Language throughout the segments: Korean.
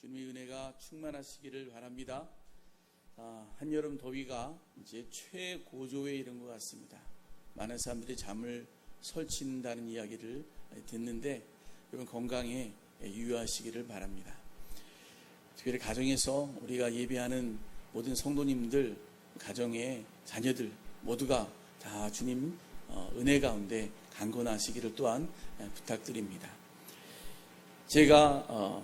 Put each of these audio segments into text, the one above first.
주님의 은혜가 충만하시기를 바랍니다. 한여름 더위가 이제 최고조에 이른 것 같습니다. 많은 사람들이 잠을 설친다는 이야기를 듣는데 여러분 건강에 유의하시기를 바랍니다. 특별히 가정에서 우리가 예배하는 모든 성도님들, 가정의 자녀들 모두가 다 주님 은혜 가운데 강건하시기를 또한 부탁드립니다. 제가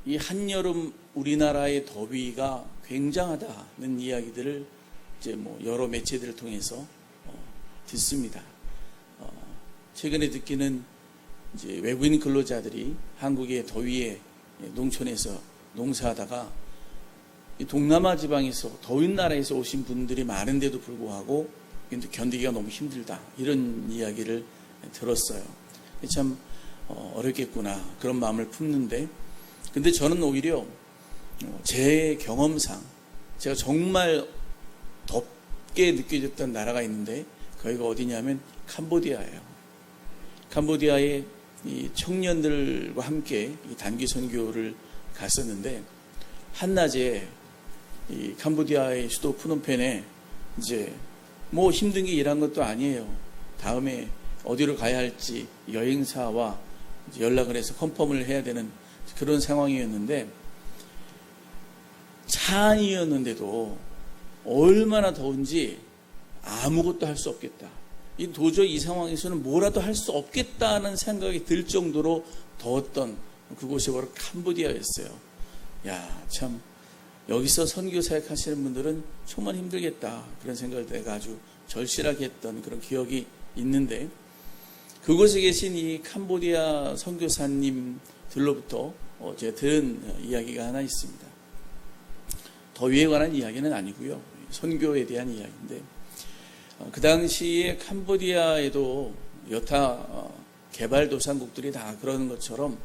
이 한여름 우리나라의 더위가 굉장하다는 이야기들을 이제 여러 매체들을 통해서 듣습니다. 최근에 듣기는 이제 외국인 근로자들이 한국의 더위에 농촌에서 농사하다가 이 동남아 지방에서 더운 나라에서 오신 분들이 많은데도 불구하고 견디기가 너무 힘들다 이런 이야기를 들었어요. 참 어렵겠구나 그런 마음을 품는데, 근데 저는 오히려 제 경험상 제가 정말 덥게 느껴졌던 나라가 있는데 거기가 어디냐면 캄보디아예요. 캄보디아의 이 청년들과 함께 이 단기 선교를 갔었는데 한낮에 이 캄보디아의 수도 프놈펜에 이제 힘든 게 일한 것도 아니에요. 다음에 어디로 가야 할지 여행사와 연락을 해서 컨펌을 해야 되는 그런 상황이었는데, 차 안이었는데도 얼마나 더운지 아무것도 할 수 없겠다. 도저히 이 상황에서는 뭐라도 할 수 없겠다는 생각이 들 정도로 더웠던 그곳이 바로 캄보디아였어요. 참 여기서 선교 사역 하시는 분들은 정말 힘들겠다 그런 생각을 내가 아주 절실하게 했던 그런 기억이 있는데, 그곳에 계신 이 캄보디아 선교사님들로부터 제가 들은 이야기가 하나 있습니다. 더위에 관한 이야기는 아니고요, 선교에 대한 이야기인데, 그 당시에 캄보디아에도 여타 개발도상국들이 다 그러는 것처럼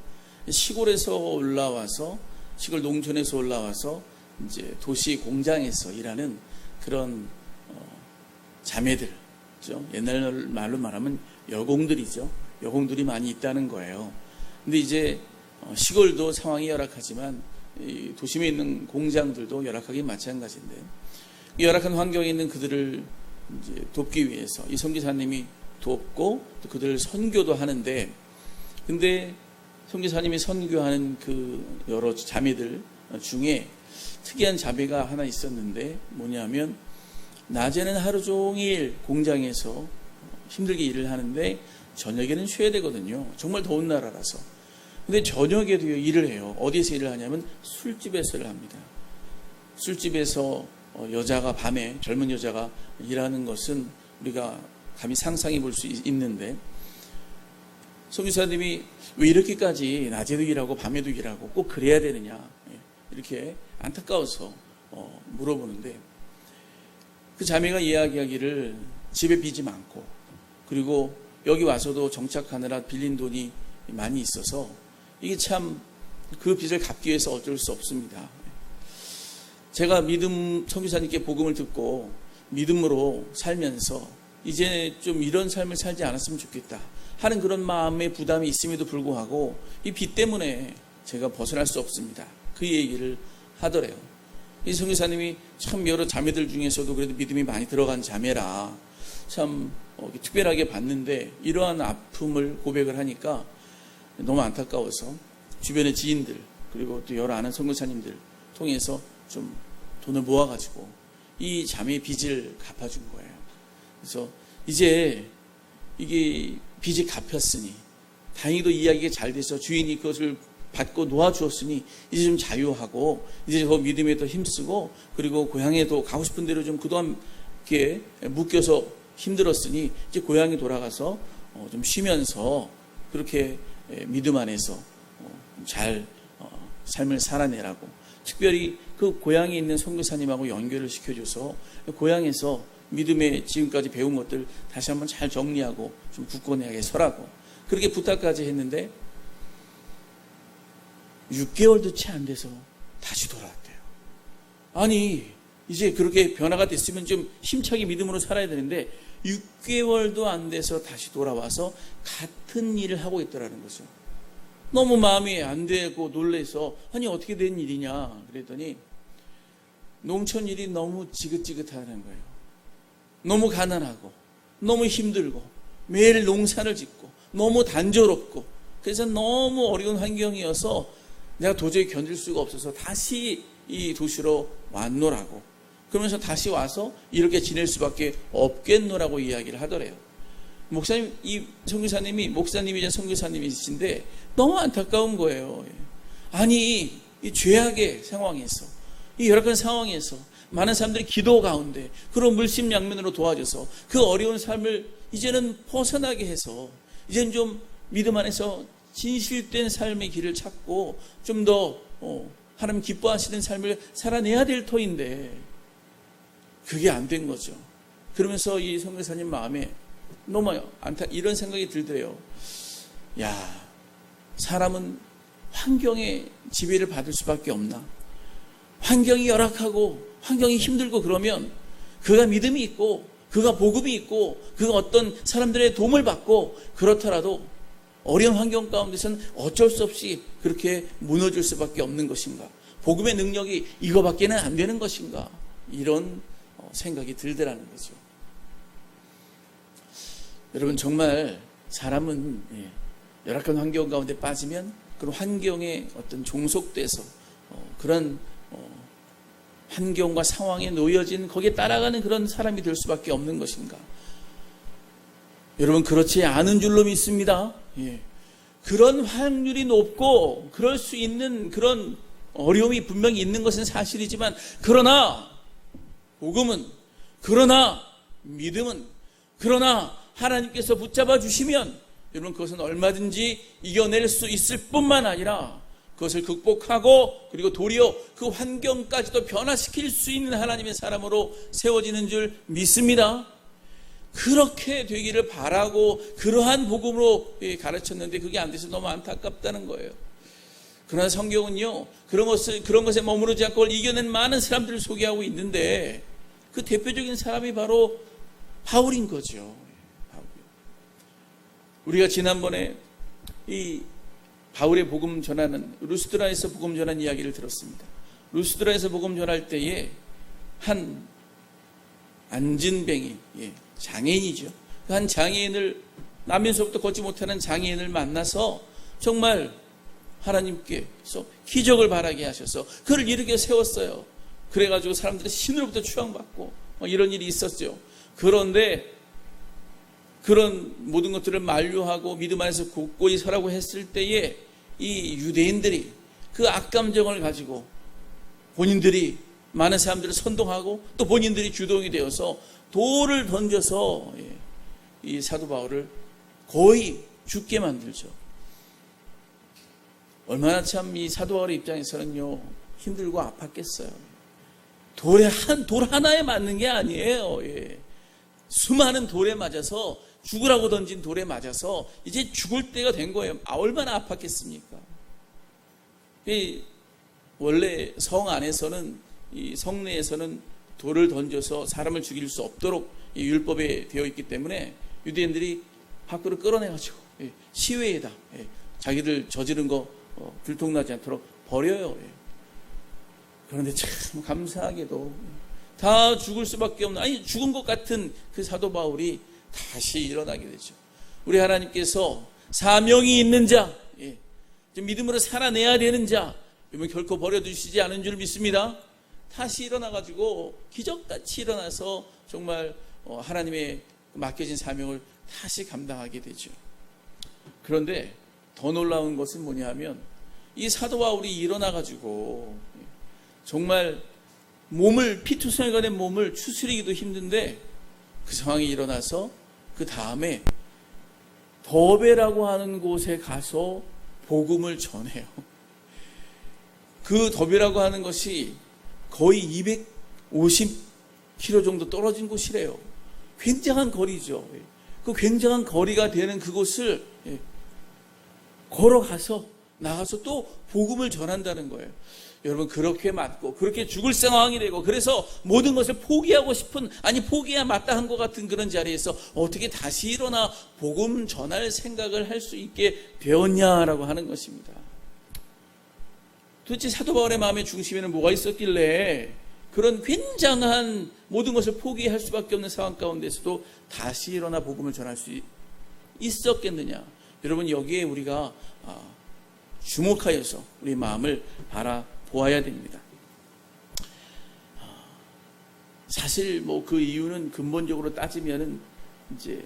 시골에서 올라와서, 시골 농촌에서 올라와서 이제 도시 공장에서 일하는 그런 자매들, 그렇죠? 옛날 말로 말하면 여공들이죠. 여공들이 많이 있다는 거예요. 근데 이제 시골도 상황이 열악하지만 이 도심에 있는 공장들도 열악하긴 마찬가지인데, 열악한 환경에 있는 그들을 이제 돕기 위해서 이 선교사님이 돕고 또 그들을 선교도 하는데, 근데 선교사님이 선교하는 그 여러 자매들 중에 특이한 자매가 하나 있었는데, 뭐냐면 낮에는 하루 종일 공장에서 힘들게 일을 하는데 저녁에는 쉬어야 되거든요. 정말 더운 나라라서. 근데 저녁에도 일을 해요. 어디에서 일을 하냐면 술집에서 일을 합니다. 술집에서 여자가 밤에, 젊은 여자가 일하는 것은 우리가 감히 상상해 볼 수 있는데, 선교사님이 왜 이렇게까지 낮에도 일하고 밤에도 일하고 꼭 그래야 되느냐 이렇게 안타까워서 물어보는데, 그 자매가 이야기하기를 집에 빚이 많고, 그리고 여기 와서도 정착하느라 빌린 돈이 많이 있어서 이게 참 그 빚을 갚기 위해서 어쩔 수 없습니다. 제가 선교사님께 복음을 듣고 믿음으로 살면서 이제 좀 이런 삶을 살지 않았으면 좋겠다 하는 그런 마음의 부담이 있음에도 불구하고 이 빚 때문에 제가 벗어날 수 없습니다. 그 얘기를 하더래요. 이 선교사님이 참 여러 자매들 중에서도 그래도 믿음이 많이 들어간 자매라 참 특별하게 봤는데, 이러한 아픔을 고백을 하니까 너무 안타까워서 주변의 지인들 그리고 또 여러 아는 선교사님들 통해서 좀 돈을 모아가지고 이 자매의 빚을 갚아준 거예요. 그래서 이제 이게 빚이 갚혔으니, 다행히도 이야기가 잘 돼서 주인이 그것을 받고 놓아주었으니 이제 좀 자유하고 이제 더 믿음에 더 힘쓰고, 그리고 고향에도 가고 싶은 대로 좀 그동안 이렇게 묶여서 힘들었으니 이제 고향에 돌아가서 좀 쉬면서 그렇게 믿음 안에서 잘 삶을 살아내라고, 특별히 그 고향에 있는 선교사님하고 연결을 시켜줘서 고향에서 믿음에 지금까지 배운 것들 다시 한번 잘 정리하고 좀 굳건하게 서라고 그렇게 부탁까지 했는데 6개월도 채 안 돼서 다시 돌아왔대요. 아니 이제 그렇게 변화가 됐으면 좀 힘차게 믿음으로 살아야 되는데 6개월도 안 돼서 다시 돌아와서 같은 일을 하고 있더라는 거죠. 너무 마음이 안 되고 놀래서 아니 어떻게 된 일이냐 그랬더니 농촌 일이 너무 지긋지긋하다는 거예요. 너무 가난하고 너무 힘들고 매일 농사를 짓고 너무 단조롭고 그래서 너무 어려운 환경이어서 내가 도저히 견딜 수가 없어서 다시 이 도시로 왔노라고 그러면서 다시 와서 이렇게 지낼 수밖에 없겠노라고 이야기를 하더래요. 목사님, 이 선교사님이 목사님이자 선교사님이신데 너무 안타까운 거예요. 아니 이 죄악의 상황에서 이 열악한 상황에서 많은 사람들이 기도 가운데 그런 물심양면으로 도와줘서 그 어려운 삶을 이제는 벗어나게 해서 이제는 좀 믿음 안에서 진실된 삶의 길을 찾고 좀 더 하나님 기뻐하시는 삶을 살아내야 될 터인데 그게 안 된 거죠. 그러면서 이 선교사님 마음에 너무 이런 생각이 들더래요. 야, 사람은 환경의 지배를 받을 수밖에 없나? 환경이 열악하고 환경이 힘들고 그러면 그가 믿음이 있고 그가 복음이 있고 그가 어떤 사람들의 도움을 받고 그렇더라도 어려운 환경 가운데서는 어쩔 수 없이 그렇게 무너질 수밖에 없는 것인가? 복음의 능력이 이거밖에는 안 되는 것인가? 이런 생각이 들더라는 거죠. 여러분 정말 사람은 열악한 환경 가운데 빠지면 그런 환경에 어떤 종속돼서 그런 환경과 상황에 놓여진 거기에 따라가는 그런 사람이 될 수밖에 없는 것인가? 여러분 그렇지 않은 줄로 믿습니다. 그런 확률이 높고 그럴 수 있는 그런 어려움이 분명히 있는 것은 사실이지만 그러나 복음은 그러나 믿음은 그러나 하나님께서 붙잡아 주시면 여러분 그것은 얼마든지 이겨낼 수 있을 뿐만 아니라 그것을 극복하고 그리고 도리어 그 환경까지도 변화시킬 수 있는 하나님의 사람으로 세워지는 줄 믿습니다. 그렇게 되기를 바라고 그러한 복음으로 가르쳤는데 그게 안 돼서 너무 안타깝다는 거예요. 그러나 성경은요 그런 것에 머무르지 않고 그걸 이겨낸 많은 사람들을 소개하고 있는데 그 대표적인 사람이 바로 바울인 거죠. 우리가 지난번에 이 바울의 복음 전하는 루스드라에서 복음 전한 이야기를 들었습니다. 루스드라에서 복음 전할 때에 한 안진뱅이 장애인이죠. 한 장애인을 나면서부터 걷지 못하는 장애인을 만나서 정말 하나님께서 기적을 바라게 하셔서 그를 일으켜 세웠어요. 그래가지고 사람들이 신으로부터 추앙받고 이런 일이 있었죠. 그런데 그런 모든 것들을 만류하고 믿음 안에서 굳건히 서라고 했을 때에 이 유대인들이 그 악감정을 가지고 본인들이 많은 사람들을 선동하고 또 본인들이 주동이 되어서 돌을 던져서 이 사도 바울을 거의 죽게 만들죠. 얼마나 참 이 사도 바울의 입장에서는요 힘들고 아팠겠어요. 돌 하나에 맞는 게 아니에요. 수많은 돌에 맞아서 죽으라고 던진 돌에 맞아서 이제 죽을 때가 된 거예요. 얼마나 아팠겠습니까? 원래 성 안에서는 이 성내에서는 돌을 던져서 사람을 죽일 수 없도록 이 율법에 되어 있기 때문에 유대인들이 밖으로 끌어내가지고 시외에다 자기들 저지른 거 들통나지 않도록 버려요. 그런데 참 감사하게도 다 죽을 수밖에 없는 아니 죽은 것 같은 그 사도 바울이 다시 일어나게 되죠. 우리 하나님께서 사명이 있는 자, 믿음으로 살아내야 되는 자, 결코 버려두시지 않은 줄 믿습니다. 다시 일어나가지고 기적같이 일어나서 정말 하나님의 맡겨진 사명을 다시 감당하게 되죠. 그런데 더 놀라운 것은 뭐냐 하면 이 사도 바울이 일어나가지고 정말 피투성이가 된 몸을 추스리기도 힘든데 그 상황이 일어나서 그 다음에 더베라고 하는 곳에 가서 복음을 전해요. 그 더베라고 하는 것이 거의 250km 정도 떨어진 곳이래요. 굉장한 거리죠. 그 굉장한 거리가 되는 그곳을 걸어가서 나가서 또 복음을 전한다는 거예요. 여러분, 그렇게 맞고 그렇게 죽을 상황이 되고 그래서 모든 것을 포기하고 싶은, 아니 포기해야 마땅한 것 같은 그런 자리에서 어떻게 다시 일어나 복음 전할 생각을 할 수 있게 되었냐라고 하는 것입니다. 도대체 사도 바울의 마음의 중심에는 뭐가 있었길래 그런 굉장한 모든 것을 포기할 수밖에 없는 상황 가운데서도 다시 일어나 복음을 전할 수 있었겠느냐. 여러분, 여기에 우리가 주목하여서 우리 마음을 바라보아야 됩니다. 사실 뭐 그 이유는 근본적으로 따지면은 이제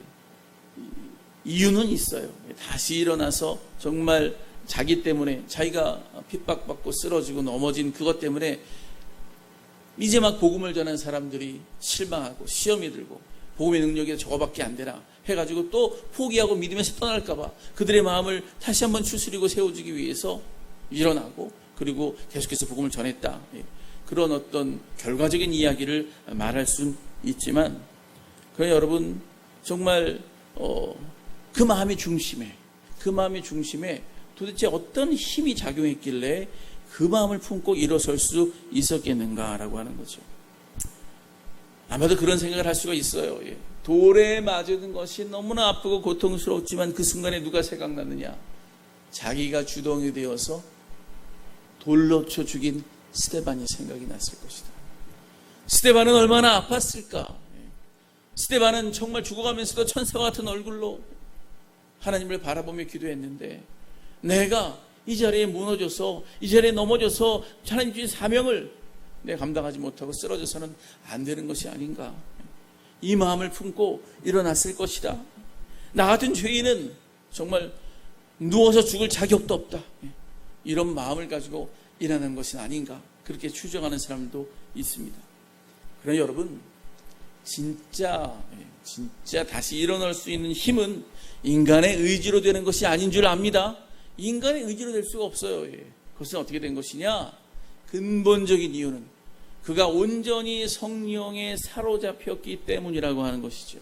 이유는 있어요. 다시 일어나서 정말 자기 때문에, 자기가 핍박받고 쓰러지고 넘어진 그것 때문에 이제 막 복음을 전한 사람들이 실망하고 시험이 들고 복음의 능력이 저거밖에 안 되나 해가지고 또 포기하고 믿으면서 떠날까봐 그들의 마음을 다시 한번 추스리고 세워주기 위해서 일어나고 그리고 계속해서 복음을 전했다. 그런 어떤 결과적인 이야기를 말할 수는 있지만, 그러나 여러분, 정말 그 마음의 중심에 도대체 어떤 힘이 작용했길래 그 마음을 품고 일어설 수 있었겠는가라고 하는 거죠. 아마도 그런 생각을 할 수가 있어요. 돌에 맞은 것이 너무나 아프고 고통스럽지만 그 순간에 누가 생각났느냐? 자기가 주동이 되어서 돌로 쳐 죽인 스데반이 생각이 났을 것이다. 스데반은 얼마나 아팠을까? 스데반은 정말 죽어가면서도 천사와 같은 얼굴로 하나님을 바라보며 기도했는데, 내가 이 자리에 무너져서, 이 자리에 넘어져서 하나님 주신 사명을 내가 감당하지 못하고 쓰러져서는 안 되는 것이 아닌가. 이 마음을 품고 일어났을 것이다. 나 같은 죄인은 정말 누워서 죽을 자격도 없다. 이런 마음을 가지고 일어나는 것이 아닌가. 그렇게 추정하는 사람도 있습니다. 그러나 여러분, 진짜 다시 일어날 수 있는 힘은 인간의 의지로 되는 것이 아닌 줄 압니다. 인간의 의지로 될 수가 없어요. 그것은 어떻게 된 것이냐? 근본적인 이유는 그가 온전히 성령에 사로잡혔기 때문이라고 하는 것이죠.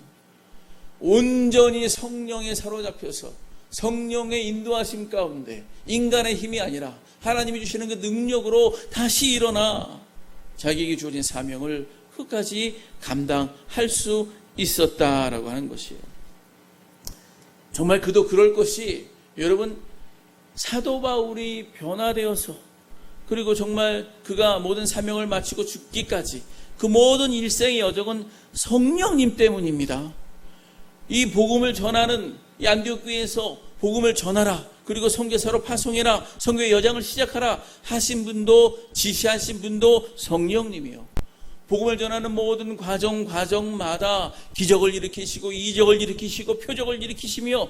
온전히 성령에 사로잡혀서 성령의 인도하심 가운데 인간의 힘이 아니라 하나님이 주시는 그 능력으로 다시 일어나 자기에게 주어진 사명을 끝까지 감당할 수 있었다라고 하는 것이에요. 정말 그도 그럴 것이, 여러분, 사도 바울이 변화되어서 그리고 정말 그가 모든 사명을 마치고 죽기까지 그 모든 일생의 여정은 성령님 때문입니다. 이 복음을 전하는 이 안디옥 교회에서 복음을 전하라, 그리고 선교사로 파송해라, 선교의 여정을 시작하라 하신 분도, 지시하신 분도 성령님이요. 복음을 전하는 모든 과정마다 기적을 일으키시고 이적을 일으키시고 표적을 일으키시며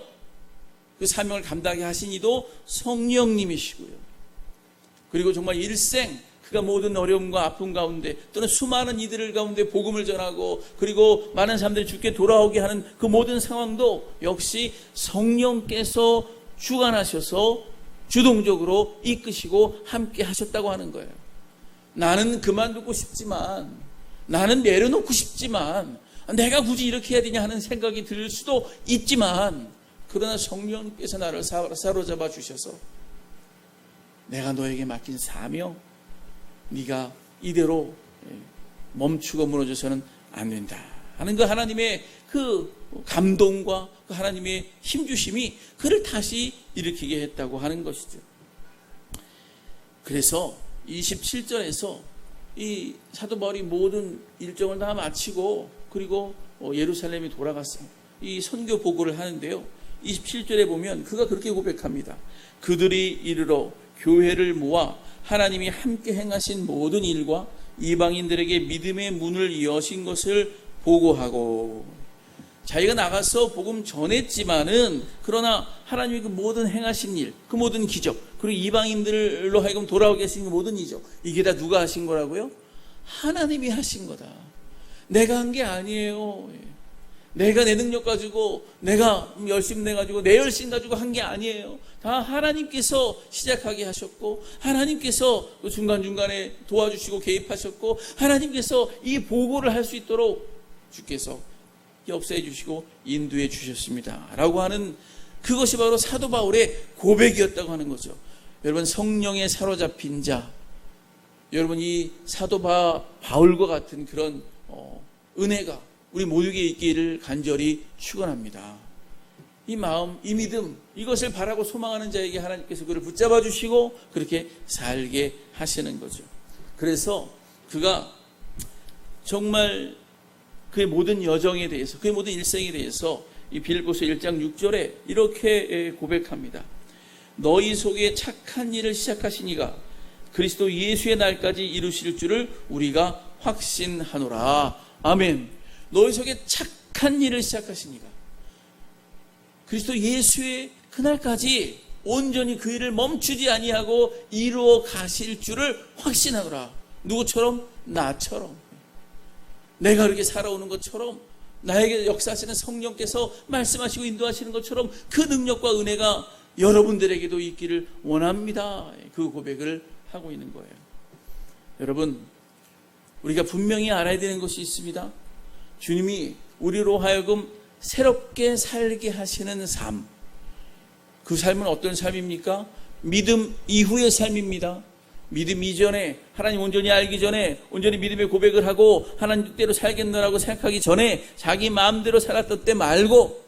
그 사명을 감당하게 하신 이도 성령님이시고요. 그리고 정말 일생 그가 모든 어려움과 아픔 가운데 또는 수많은 이들 가운데 복음을 전하고 그리고 많은 사람들이 주께 돌아오게 하는 그 모든 상황도 역시 성령께서 주관하셔서 주동적으로 이끄시고 함께 하셨다고 하는 거예요. 나는 그만두고 싶지만, 나는 내려놓고 싶지만, 내가 굳이 이렇게 해야 되냐 하는 생각이 들 수도 있지만, 그러나 성령께서 나를 사로잡아 주셔서 내가 너에게 맡긴 사명, 네가 이대로 멈추고 무너져서는 안 된다 하는 그 하나님의 그 감동과 그 하나님의 힘주심이 그를 다시 일으키게 했다고 하는 것이죠. 그래서 27절에서 이 사도 바울이 모든 일정을 다 마치고 그리고 예루살렘에 돌아가서 이 선교 보고를 하는데요, 27절에 보면 그가 그렇게 고백합니다. 그들이 이르러 교회를 모아 하나님이 함께 행하신 모든 일과 이방인들에게 믿음의 문을 여신 것을 보고하고, 자기가 나가서 복음 전했지만은 그러나 하나님이 그 모든 행하신 일, 그 모든 기적, 그리고 이방인들로 하여금 돌아오게 하신 그 모든 이적, 이게 다 누가 하신 거라고요? 하나님이 하신 거다. 내가 한 게 아니에요. 내가 내 능력 가지고, 내가 열심 내가지고, 내 열심 가지고 한 게 아니에요. 다 하나님께서 시작하게 하셨고, 하나님께서 중간중간에 도와주시고 개입하셨고, 하나님께서 이 보고를 할 수 있도록 주께서 역사해 주시고 인도해 주셨습니다 라고 하는, 그것이 바로 사도 바울의 고백이었다고 하는 거죠. 여러분, 성령에 사로잡힌 자, 여러분, 이 사도 바울과 같은 그런 은혜가 우리 모두에게 있기를 간절히 축원합니다. 이 마음, 이 믿음, 이것을 바라고 소망하는 자에게 하나님께서 그를 붙잡아 주시고 그렇게 살게 하시는 거죠. 그래서 그가 정말 그의 모든 여정에 대해서, 그의 모든 일생에 대해서 이 빌립보서 1장 6절에 이렇게 고백합니다. 너희 속에 착한 일을 시작하신 이가 그리스도 예수의 날까지 이루실 줄을 우리가 확신하노라. 아멘. 너희 속에 착한 일을 시작하신 이가 그리스도 예수의 그날까지 온전히 그 일을 멈추지 아니하고 이루어 가실 줄을 확신하노라. 누구처럼? 나처럼. 내가 그렇게 살아오는 것처럼, 나에게 역사하시는 성령께서 말씀하시고 인도하시는 것처럼 그 능력과 은혜가 여러분들에게도 있기를 원합니다. 그 고백을 하고 있는 거예요. 여러분, 우리가 분명히 알아야 되는 것이 있습니다. 주님이 우리로 하여금 새롭게 살게 하시는 삶, 그 삶은 어떤 삶입니까? 믿음 이후의 삶입니다. 믿음 이전에, 하나님 온전히 알기 전에, 온전히 믿음의 고백을 하고 하나님 뜻대로 살겠노라고 생각하기 전에 자기 마음대로 살았던 때 말고,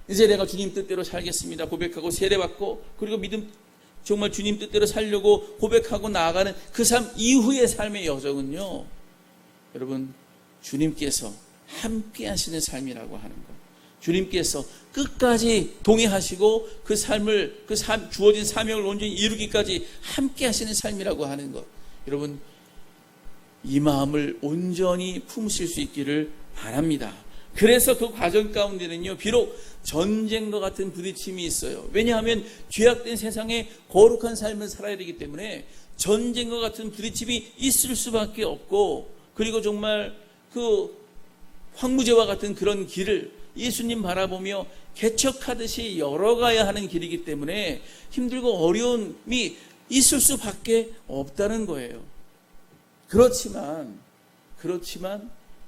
이제 내가 주님 뜻대로 살겠습니다 고백하고 세례받고, 그리고 믿음 정말 주님 뜻대로 살려고 고백하고 나아가는 그 삶 이후의 삶의 여정은요, 여러분, 주님께서 함께 하시는 삶이라고 하는 것. 주님께서 끝까지 동행하시고 그 삶을, 주어진 사명을 온전히 이루기까지 함께 하시는 삶이라고 하는 것. 여러분, 이 마음을 온전히 품으실 수 있기를 바랍니다. 그래서 그 과정 가운데는요, 비록 전쟁과 같은 부딪힘이 있어요. 왜냐하면 죄악된 세상에 거룩한 삶을 살아야 되기 때문에 전쟁과 같은 부딪힘이 있을 수밖에 없고, 그리고 정말 그 황무지와 같은 그런 길을 예수님 바라보며 개척하듯이 열어가야 하는 길이기 때문에 힘들고 어려움이 있을 수밖에 없다는 거예요. 그렇지만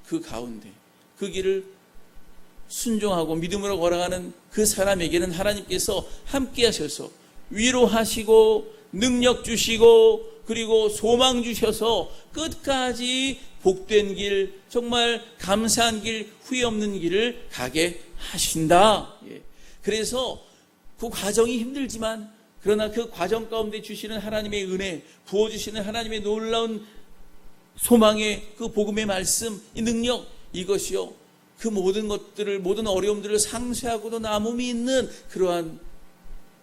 그 가운데 그 길을 순종하고 믿음으로 걸어가는 그 사람에게는 하나님께서 함께 하셔서 위로하시고 능력 주시고 그리고 소망 주셔서 끝까지 복된 길, 정말 감사한 길, 후회 없는 길을 가게 하신다. 그래서 그 과정이 힘들지만, 그러나 그 과정 가운데 주시는 하나님의 은혜, 부어주시는 하나님의 놀라운 소망의 그 복음의 말씀, 이 능력, 이것이요, 그 모든 것들을, 모든 어려움들을 상쇄하고도 남음이 있는 그러한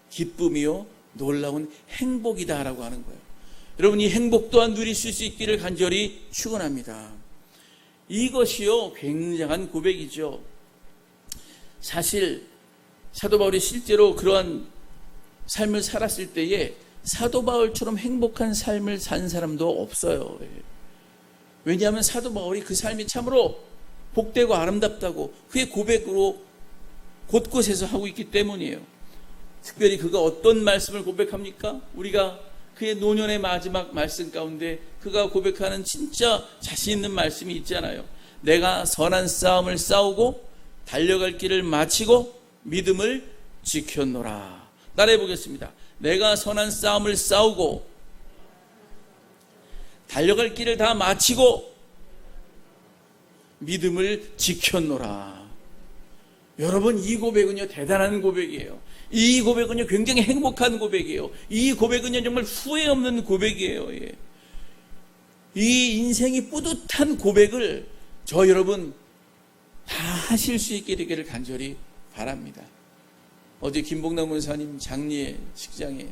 기쁨이요, 놀라운 행복이다라고 하는 거예요. 여러분, 이 행복 또한 누리실 수 있기를 간절히 축원합니다. 이것이요, 굉장한 고백이죠. 사실 사도 바울이 실제로 그러한 삶을 살았을 때에 사도 바울처럼 행복한 삶을 산 사람도 없어요. 왜냐하면 사도 바울이 그 삶이 참으로 복되고 아름답다고 그의 고백으로 곳곳에서 하고 있기 때문이에요. 특별히 그가 어떤 말씀을 고백합니까? 우리가 그의 노년의 마지막 말씀 가운데 그가 고백하는 진짜 자신 있는 말씀이 있잖아요. 내가 선한 싸움을 싸우고 달려갈 길을 마치고 믿음을 지켰노라. 따라해 보겠습니다. 내가 선한 싸움을 싸우고 달려갈 길을 다 마치고 믿음을 지켰노라. 여러분, 이 고백은요, 대단한 고백이에요. 이 고백은요, 굉장히 행복한 고백이에요. 이 고백은요, 정말 후회 없는 고백이에요. 이 인생이 뿌듯한 고백을 저 여러분 다 하실 수 있게 되기를 간절히 바랍니다. 어제 김복남 원사님 장례 식장에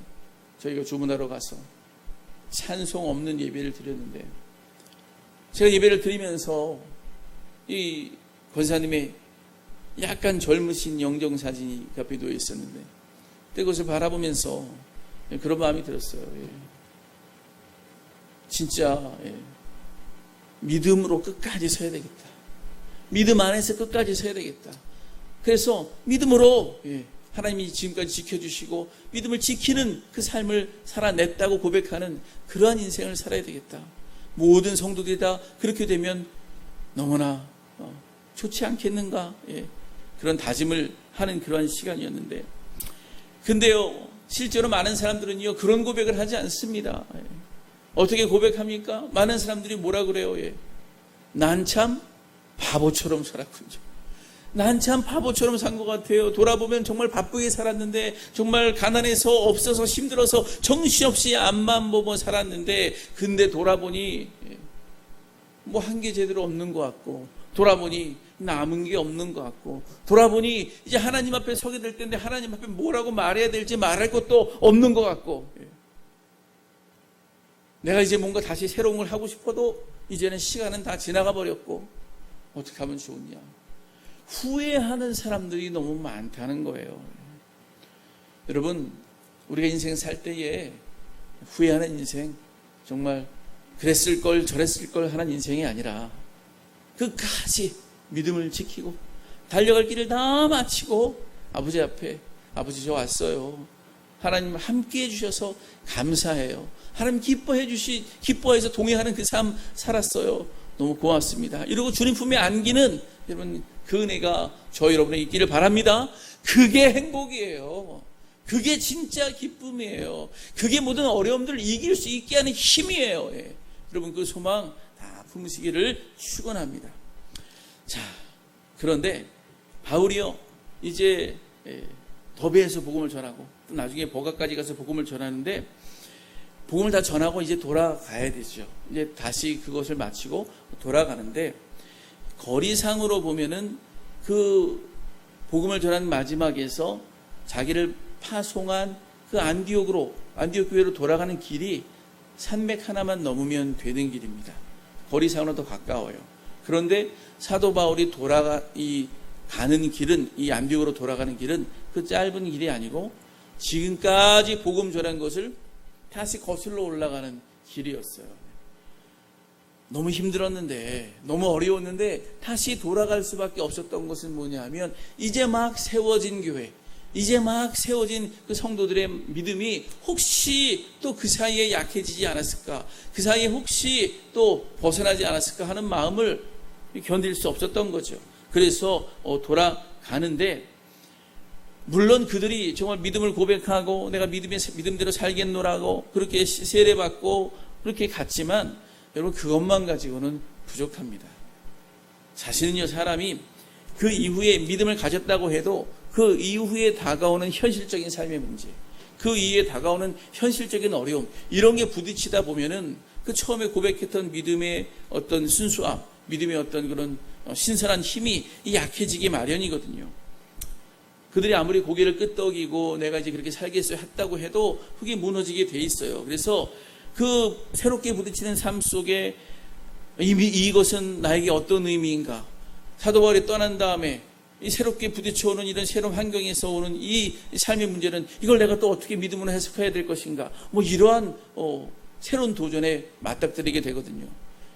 저희가 주문하러 가서 찬송 없는 예배를 드렸는데, 제가 예배를 드리면서 이 권사님의 약간 젊으신 영정사진이 옆에 놓여 있었는데, 그것을 바라보면서 그런 마음이 들었어요. 진짜 믿음으로 끝까지 서야 되겠다. 믿음 안에서 끝까지 서야 되겠다. 그래서 믿음으로 하나님이 지금까지 지켜주시고 믿음을 지키는 그 삶을 살아냈다고 고백하는 그러한 인생을 살아야 되겠다. 모든 성도들이 다 그렇게 되면 너무나 좋지 않겠는가. 그런 다짐을 하는 그러한 시간이었는데, 근데요, 실제로 많은 사람들은요, 그런 고백을 하지 않습니다. 어떻게 고백합니까? 많은 사람들이 뭐라 그래요? 난 참 바보처럼 살았군요. 난 참 바보처럼 산 것 같아요. 돌아보면 정말 바쁘게 살았는데, 정말 가난해서 없어서 힘들어서 정신없이 앞만 보고 살았는데, 근데 돌아보니 뭐 한 게 제대로 없는 것 같고, 돌아보니 남은 게 없는 것 같고, 돌아보니 이제 하나님 앞에 서게 될 텐데 하나님 앞에 뭐라고 말해야 될지 말할 것도 없는 것 같고, 내가 이제 뭔가 다시 새로운 걸 하고 싶어도 이제는 시간은 다 지나가 버렸고, 어떻게 하면 좋으냐. 후회하는 사람들이 너무 많다는 거예요. 여러분, 우리가 인생 살 때에 후회하는 인생, 정말 그랬을 걸 저랬을 걸 하는 인생이 아니라 끝까지 믿음을 지키고 달려갈 길을 다 마치고 아버지 앞에, 아버지 저 왔어요. 하나님 함께 해주셔서 감사해요. 하나님 기뻐해서 동행하는 그 삶 살았어요. 너무 고맙습니다. 이러고 주님 품에 안기는, 여러분, 그 은혜가 저 여러분에 있기를 바랍니다. 그게 행복이에요. 그게 진짜 기쁨이에요. 그게 모든 어려움들을 이길 수 있게 하는 힘이에요. 여러분, 그 소망 다 품으시기를 축원합니다. 자, 그런데 바울이요, 이제 더베에서 복음을 전하고 또 나중에 버가까지 가서 복음을 전하는데, 복음을 다 전하고 이제 돌아가야 되죠. 이제 다시 그것을 마치고 돌아가는데, 거리상으로 보면은 그 복음을 전한 마지막에서 자기를 파송한 그 안디옥 교회로 돌아가는 길이 산맥 하나만 넘으면 되는 길입니다. 거리상으로 더 가까워요. 그런데 사도 바울이 가는 길은, 이 안디옥으로 돌아가는 길은 그 짧은 길이 아니고 지금까지 복음 전한 것을 다시 거슬러 올라가는 길이었어요. 너무 힘들었는데, 너무 어려웠는데 다시 돌아갈 수밖에 없었던 것은 뭐냐 하면, 이제 막 세워진 교회, 이제 막 세워진 그 성도들의 믿음이 혹시 또 그 사이에 약해지지 않았을까, 그 사이에 혹시 또 벗어나지 않았을까 하는 마음을 견딜 수 없었던 거죠. 그래서 돌아가는데, 물론 그들이 정말 믿음을 고백하고 내가 믿음대로 살겠노라고 그렇게 세례받고 그렇게 갔지만, 여러분, 그것만 가지고는 부족합니다. 자신은요, 사람이 그 이후에 믿음을 가졌다고 해도 그 이후에 다가오는 현실적인 삶의 문제, 그 이후에 다가오는 현실적인 어려움, 이런 게 부딪히다 보면은 그 처음에 고백했던 믿음의 어떤 순수함, 믿음의 어떤 그런 신선한 힘이 약해지기 마련이거든요. 그들이 아무리 고개를 끄덕이고 내가 이제 그렇게 살겠어요 했다고 해도 그게 무너지게 돼 있어요. 그래서 그 새롭게 부딪히는 삶 속에 이것은 나에게 어떤 의미인가? 사도 바울이 떠난 다음에 이 새롭게 부딪혀오는 이런 새로운 환경에서 오는 이 삶의 문제는, 이걸 내가 또 어떻게 믿음으로 해석해야 될 것인가? 뭐 이러한 새로운 도전에 맞닥뜨리게 되거든요.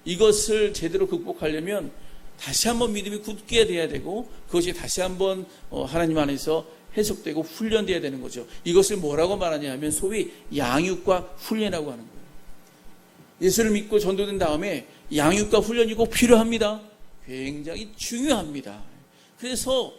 이것을 제대로 극복하려면 다시 한번 믿음이 굳게 돼야 되고, 그것이 다시 한번 하나님 안에서 해석되고 훈련돼야 되는 거죠. 이것을 뭐라고 말하냐 하면 소위 양육과 훈련이라고 하는 거예요. 예수를 믿고 전도된 다음에 양육과 훈련이 꼭 필요합니다. 굉장히 중요합니다. 그래서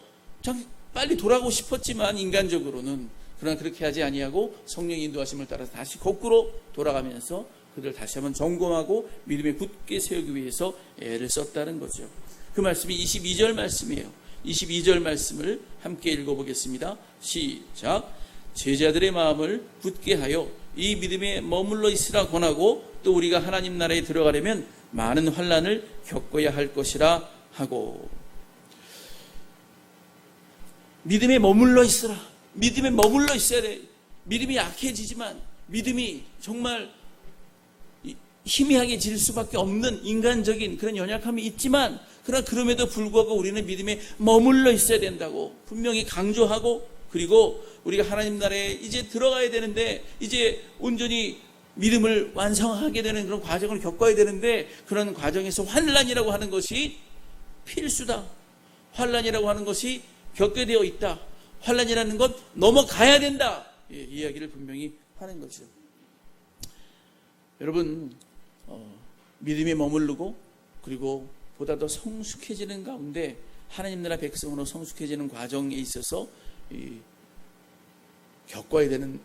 빨리 돌아가고 싶었지만 인간적으로는, 그러나 그렇게 하지 아니하고 성령의 인도하심을 따라서 다시 거꾸로 돌아가면서 그들 다시 한번 점검하고 믿음에 굳게 세우기 위해서 애를 썼다는 거죠. 그 말씀이 22절 말씀이에요. 22절 말씀을 함께 읽어보겠습니다. 시작. 제자들의 마음을 굳게 하여 이 믿음에 머물러 있으라 권하고, 또 우리가 하나님 나라에 들어가려면 많은 환난을 겪어야 할 것이라 하고. 믿음에 머물러 있으라. 믿음에 머물러 있어야 돼. 믿음이 약해지지만, 믿음이 정말 희미하게 질 수밖에 없는 인간적인 그런 연약함이 있지만, 그러나 그럼에도 불구하고 우리는 믿음에 머물러 있어야 된다고 분명히 강조하고, 그리고 우리가 하나님 나라에 이제 들어가야 되는데, 이제 온전히 믿음을 완성하게 되는 그런 과정을 겪어야 되는데, 그런 과정에서 환난이라고 하는 것이 필수다. 환난이라고 하는 것이 겪게 되어 있다. 환난이라는 것 넘어가야 된다. 이야기를 분명히 하는 거죠. 여러분, 믿음에 머무르고 그리고 보다 더 성숙해지는 가운데 하나님 나라 백성으로 성숙해지는 과정에 있어서 겪어야 되는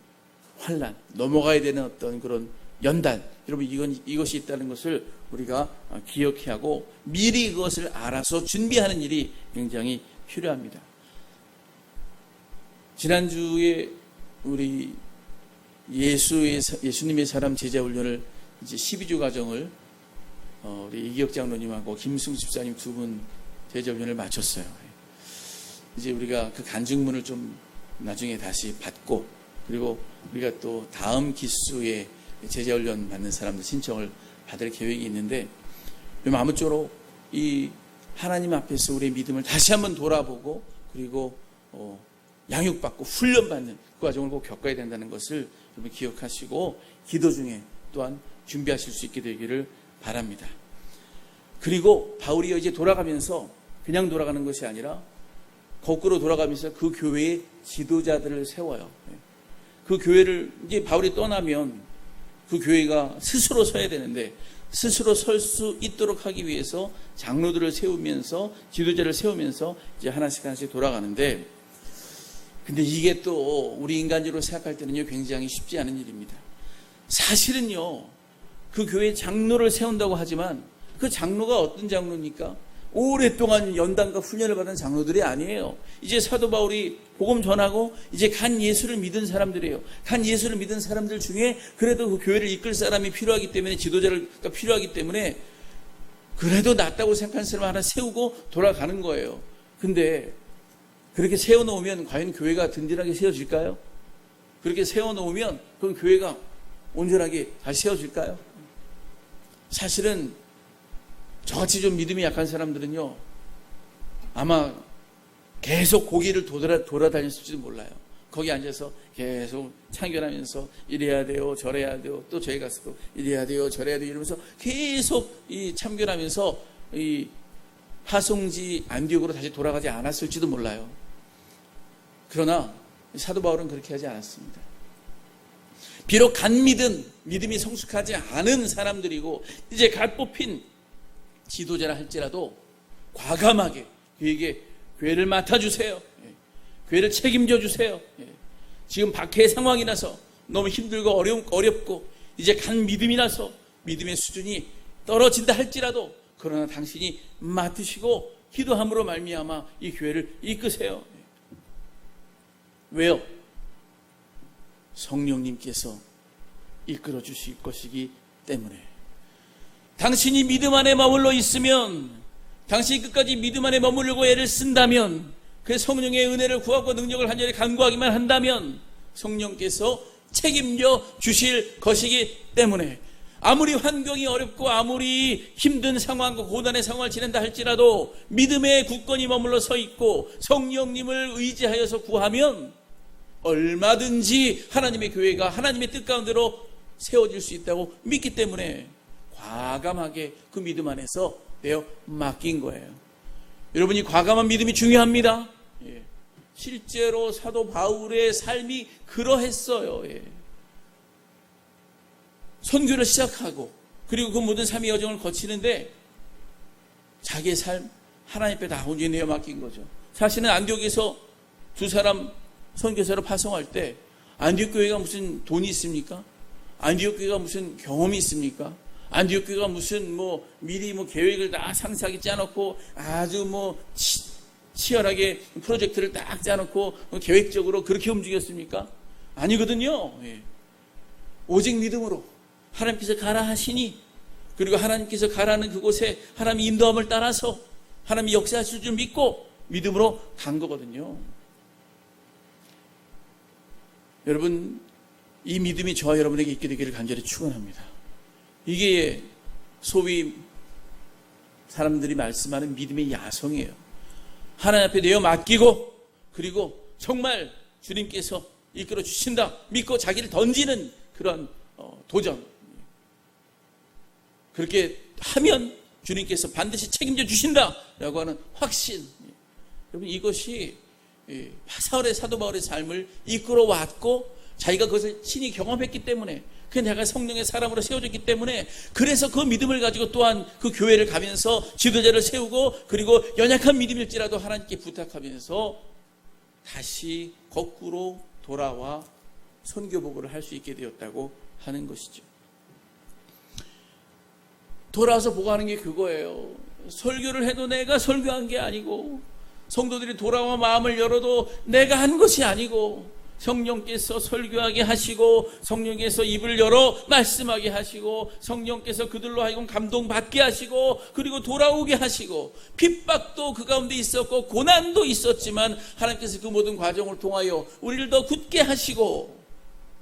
환난, 넘어가야 되는 어떤 그런 연단, 여러분 이것이 있다는 것을 우리가 기억해야 하고 미리 그것을 알아서 준비하는 일이 굉장히 필요합니다. 지난주에 우리 예수님의 사람 제자 훈련을 이제 12주 과정을 우리 이기혁 장로님하고 김승 집사님 두 분 제자 훈련을 마쳤어요. 이제 우리가 그 간증문을 좀 나중에 다시 받고, 그리고 우리가 또 다음 기수에 제자 훈련 받는 사람들 신청을 받을 계획이 있는데, 아무쪼록 이 하나님 앞에서 우리의 믿음을 다시 한번 돌아보고, 그리고 양육받고 훈련받는 그 과정을 꼭 겪어야 된다는 것을 여러분 기억하시고 기도 중에 또한 준비하실 수 있게 되기를 바랍니다. 그리고 바울이 이제 돌아가면서 그냥 돌아가는 것이 아니라 거꾸로 돌아가면서 그 교회의 지도자들을 세워요. 그 교회를 이제 바울이 떠나면 그 교회가 스스로 서야 되는데, 스스로 설 수 있도록 하기 위해서 장로들을 세우면서 지도자를 세우면서 이제 하나씩 돌아가는데, 근데 이게 또 우리 인간적으로 생각할 때는요 굉장히 쉽지 않은 일입니다. 사실은요 그 교회 장로를 세운다고 하지만 그 장로가 어떤 장로입니까? 오랫동안 연단과 훈련을 받은 장로들이 아니에요. 이제 사도 바울이 복음 전하고 이제 간 예수를 믿은 사람들이에요. 간 예수를 믿은 사람들 중에 그래도 그 교회를 이끌 사람이 필요하기 때문에, 지도자가 필요하기 때문에 그래도 낫다고 생각하는 사람을 하나 세우고 돌아가는 거예요. 근데 그렇게 세워놓으면 과연 교회가 든든하게 세워질까요? 그렇게 세워놓으면 그럼 교회가 온전하게 다시 세워질까요? 사실은 저같이 좀 믿음이 약한 사람들은요 아마 계속 고개를 돌아다녔을지도 몰라요. 거기 앉아서 계속 참견하면서 이래야 돼요, 저래야 돼요, 또 저희 가서 또 이래야 돼요, 저래야 돼요 이러면서 계속 이 참견하면서 이 파송지 안디옥으로 다시 돌아가지 않았을지도 몰라요. 그러나 사도 바울은 그렇게 하지 않았습니다. 비록 간 믿음이 성숙하지 않은 사람들이고 이제 갓 뽑힌 지도자라 할지라도 과감하게 그에게 교회를 맡아주세요. 교회를 책임져 주세요. 지금 박해의 상황이라서 너무 힘들고 어렵고 이제 간 믿음이라서 믿음의 수준이 떨어진다 할지라도, 그러나 당신이 맡으시고 기도함으로 말미암아 이 교회를 이끄세요. 왜요? 성령님께서 이끌어 주실 것이기 때문에. 당신이 믿음 안에 머물러 있으면, 당신이 끝까지 믿음 안에 머무르고 애를 쓴다면, 그 성령의 은혜를 구하고 능력을 간절히 간구하기만 한다면 성령께서 책임져 주실 것이기 때문에, 아무리 환경이 어렵고 아무리 힘든 상황과 고난의 상황을 지낸다 할지라도 믿음의 굳건히 머물러 서 있고 성령님을 의지하여서 구하면 얼마든지 하나님의 교회가 하나님의 뜻 가운데로 세워질 수 있다고 믿기 때문에 과감하게 그 믿음 안에서 내어 맡긴 거예요. 여러분이 과감한 믿음이 중요합니다. 실제로 사도 바울의 삶이 그러했어요. 선교를 시작하고 그리고 그 모든 삶의 여정을 거치는데 자기의 삶 하나님 앞에 다 온전히 내어 맡긴 거죠. 사실은 안디옥에서 두 사람 선교사로 파송할 때 안디옥 교회가 무슨 돈이 있습니까? 안디옥 교회가 무슨 경험이 있습니까? 안디옥 교회가 무슨 미리 계획을 다 상세하게 짜놓고 아주 치열하게 프로젝트를 딱 짜놓고 계획적으로 그렇게 움직였습니까? 아니거든요. 오직 믿음으로 하나님께서 가라 하시니, 그리고 하나님께서 가라는 그곳에 하나님의 인도함을 따라서 하나님이 역사하실 줄 믿고 믿음으로 간 거거든요. 여러분, 이 믿음이 저와 여러분에게 있게 되기를 간절히 축원합니다. 이게 소위 사람들이 말씀하는 믿음의 야성이에요. 하나님 앞에 내어 맡기고 그리고 정말 주님께서 이끌어 주신다 믿고 자기를 던지는 그런 도전. 그렇게 하면 주님께서 반드시 책임져 주신다라고 하는 확신. 여러분, 이것이 사울의 사도 바울의 삶을 이끌어 왔고 자기가 그것을 친히 경험했기 때문에, 그 내가 성령의 사람으로 세워졌기 때문에, 그래서 그 믿음을 가지고 또한 그 교회를 가면서 지도자를 세우고 그리고 연약한 믿음일지라도 하나님께 부탁하면서 다시 거꾸로 돌아와 선교복으로 할 수 있게 되었다고 하는 것이죠. 돌아와서 보고하는 게 그거예요. 설교를 해도 내가 설교한 게 아니고, 성도들이 돌아와 마음을 열어도 내가 한 것이 아니고, 성령께서 설교하게 하시고, 성령께서 입을 열어 말씀하게 하시고, 성령께서 그들로 하여금 감동받게 하시고, 그리고 돌아오게 하시고, 핍박도 그 가운데 있었고 고난도 있었지만 하나님께서 그 모든 과정을 통하여 우리를 더 굳게 하시고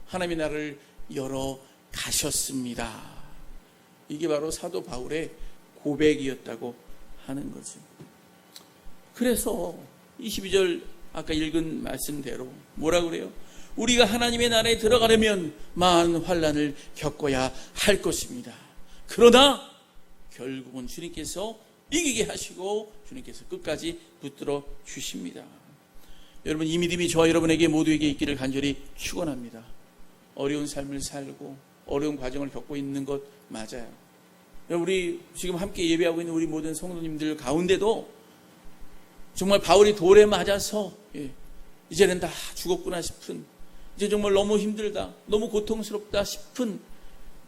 하나님의 나라를 열어 가셨습니다. 이게 바로 사도 바울의 고백이었다고 하는 거죠. 그래서 22절 아까 읽은 말씀대로 뭐라 그래요? 우리가 하나님의 나라에 들어가려면 많은 환난을 겪어야 할 것입니다. 그러나 결국은 주님께서 이기게 하시고 주님께서 끝까지 붙들어 주십니다. 여러분, 이 믿음이 저와 여러분에게 모두에게 있기를 간절히 축원합니다. 어려운 삶을 살고 어려운 과정을 겪고 있는 것 맞아요. 우리 지금 함께 예배하고 있는 우리 모든 성도님들 가운데도 정말 바울이 돌에 맞아서 이제는 다 죽었구나 싶은, 이제 정말 너무 힘들다, 너무 고통스럽다 싶은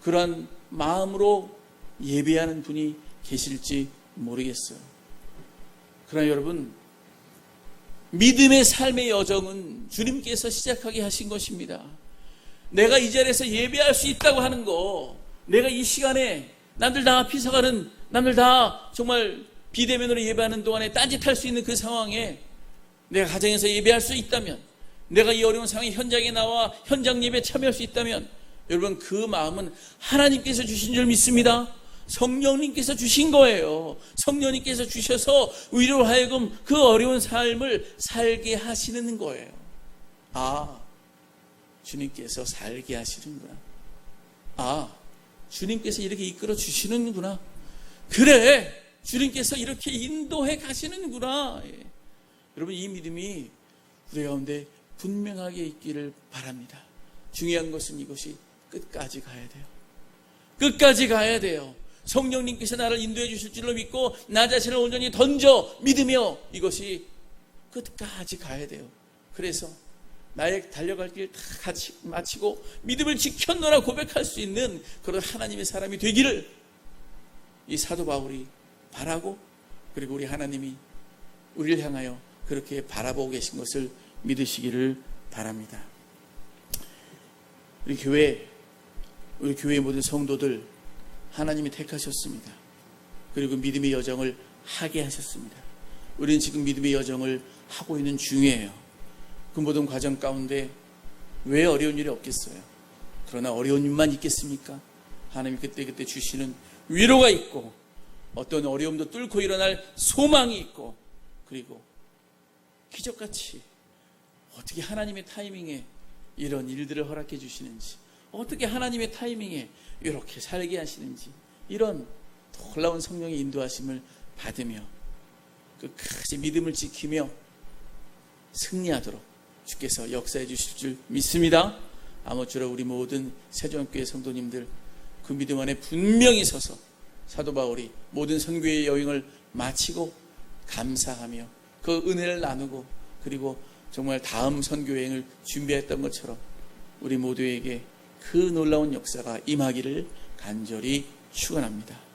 그러한 마음으로 예배하는 분이 계실지 모르겠어요. 그러나 여러분, 믿음의 삶의 여정은 주님께서 시작하게 하신 것입니다. 내가 이 자리에서 예배할 수 있다고 하는 거, 내가 이 시간에 남들 다 피서가는, 남들 다 정말 비대면으로 예배하는 동안에 딴짓할 수 있는 그 상황에 내가 가정에서 예배할 수 있다면, 내가 이 어려운 상황에 현장에 나와 현장 예배에 참여할 수 있다면, 여러분 그 마음은 하나님께서 주신 줄 믿습니다. 성령님께서 주신 거예요. 성령님께서 주셔서 우리로 하여금 그 어려운 삶을 살게 하시는 거예요. 아, 주님께서 살게 하시는구나. 아, 주님께서 이렇게 이끌어 주시는구나. 그래, 주님께서 이렇게 인도해 가시는구나. 여러분, 이 믿음이 우리 가운데 분명하게 있기를 바랍니다. 중요한 것은 이것이 끝까지 가야 돼요. 끝까지 가야 돼요. 성령님께서 나를 인도해 주실 줄로 믿고 나 자신을 온전히 던져 믿으며 이것이 끝까지 가야 돼요. 그래서 나의 달려갈 길 다 같이 마치고 믿음을 지켰노라 고백할 수 있는 그런 하나님의 사람이 되기를 이 사도 바울이 바라고, 그리고 우리 하나님이 우리를 향하여 그렇게 바라보고 계신 것을 믿으시기를 바랍니다. 우리 교회의 모든 성도들 하나님이 택하셨습니다. 그리고 믿음의 여정을 하게 하셨습니다. 우리는 지금 믿음의 여정을 하고 있는 중이에요. 그 모든 과정 가운데 왜 어려운 일이 없겠어요? 그러나 어려운 일만 있겠습니까? 하나님이 그때그때 주시는 위로가 있고, 어떤 어려움도 뚫고 일어날 소망이 있고, 그리고 기적같이 어떻게 하나님의 타이밍에 이런 일들을 허락해 주시는지, 어떻게 하나님의 타이밍에 이렇게 살게 하시는지, 이런 놀라운 성령의 인도하심을 받으며 끝까지 믿음을 지키며 승리하도록 주께서 역사해 주실 줄 믿습니다. 아무쪼록 우리 모든 세종교회 성도님들 그 믿음 안에 분명히 서서 사도 바울이 모든 선교의 여행을 마치고 감사하며 그 은혜를 나누고, 그리고 정말 다음 선교 여행을 준비했던 것처럼 우리 모두에게 그 놀라운 역사가 임하기를 간절히 축원합니다.